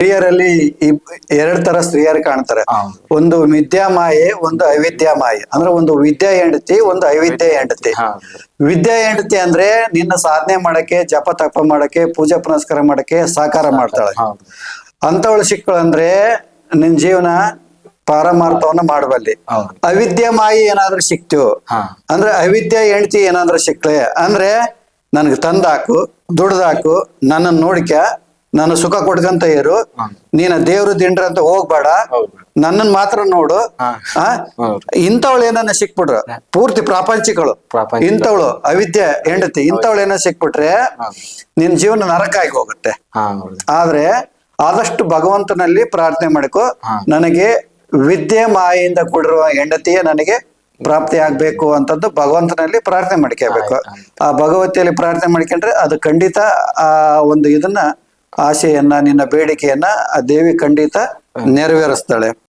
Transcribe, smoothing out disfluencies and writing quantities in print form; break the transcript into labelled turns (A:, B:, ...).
A: ಸ್ತ್ರೀಯರಲ್ಲಿ ಎರಡ್ ತರ ಸ್ತ್ರೀಯರು ಕಾಣ್ತಾರೆ. ಒಂದು ವಿದ್ಯಾಮಾಯೆ, ಒಂದು ಅವಿದ್ಯಾಮಾಯೆ. ಅಂದ್ರೆ ಒಂದು ವಿದ್ಯಾ ಹೆಂಡತಿ, ಒಂದು ಅವಿದ್ಯಾ ಹೆಂಡತಿ. ವಿದ್ಯಾ ಹೆಂಡತಿ ಅಂದ್ರೆ ನಿನ್ನ ಸಾಧನೆ ಮಾಡಕ್ಕೆ, ಜಪ ತಪ ಮಾಡಕ್ಕೆ, ಪೂಜೆ ಪುನಸ್ಕಾರ ಮಾಡಕ್ಕೆ ಸಹಕಾರ ಮಾಡ್ತಾಳೆ. ಅಂತವಳು ಸಿಕ್ಕಳಂದ್ರೆ ನಿನ್ ಜೀವನ ಪಾರಮಾರ್ಥವನ್ನ ಮಾಡಬಲ್ಲಿ. ಅವಿದ್ಯಾಮಾಯಿ ಏನಾದ್ರೂ ಸಿಕ್ತು ಅಂದ್ರೆ, ಅವಿದ್ಯಾ ಹೆಂಡತಿ ಏನಾದ್ರೂ ಸಿಕ್ಳೆ ಅಂದ್ರೆ, ನನ್ಗೆ ತಂದಾಕು, ದುಡ್ದಾಕು, ನನ್ನ ನೋಡಿಕ, ನನ್ನ ಸುಖ ಕೊಡ್ಕಂತ ಇರು, ನೀನ ದೇವ್ರು ದಿಂಡ್ರ ಅಂತ ಹೋಗ್ಬೇಡ, ನನ್ನನ್ ಮಾತ್ರ ನೋಡು. ಇಂಥವಳು ಏನನ್ನ ಸಿಕ್ಬಿಟ್ರು, ಪೂರ್ತಿ ಪ್ರಾಪಂಚಿಕಳು ಇಂಥವಳು ಅವಿದ್ಯೆ ಹೆಂಡತಿ, ಇಂಥವಳು ಏನೋ ಸಿಕ್ಬಿಟ್ರೆ ನಿನ್ ಜೀವನ ನರಕ ಆಗಿ ಹೋಗುತ್ತೆ. ಆದ್ರೆ ಆದಷ್ಟು ಭಗವಂತನಲ್ಲಿ ಪ್ರಾರ್ಥನೆ ಮಾಡ್ಕೊ, ನನಗೆ ವಿದ್ಯೆ ಮಾಯೆಯಿಂದ ಕೂಡಿರುವ ಹೆಂಡತಿಯೇ ನನಗೆ ಪ್ರಾಪ್ತಿ ಆಗ್ಬೇಕು ಅಂತಂದು ಭಗವಂತನಲ್ಲಿ ಪ್ರಾರ್ಥನೆ ಮಾಡ್ಕೋಬೇಕು. ಆ ಭಗವತಿಯಲ್ಲಿ ಪ್ರಾರ್ಥನೆ ಮಾಡ್ಕೊಂಡ್ರೆ ಅದು ಖಂಡಿತ ಆ ಒಂದು ಇದನ್ನ, ಆಸೆಯನ್ನ, ನಿನ್ನ ಬೇಡಿಕೆಯನ್ನ ಆ ದೇವಿ ಖಂಡಿತ ನೆರವೇರಿಸ್ತಾಳೆ.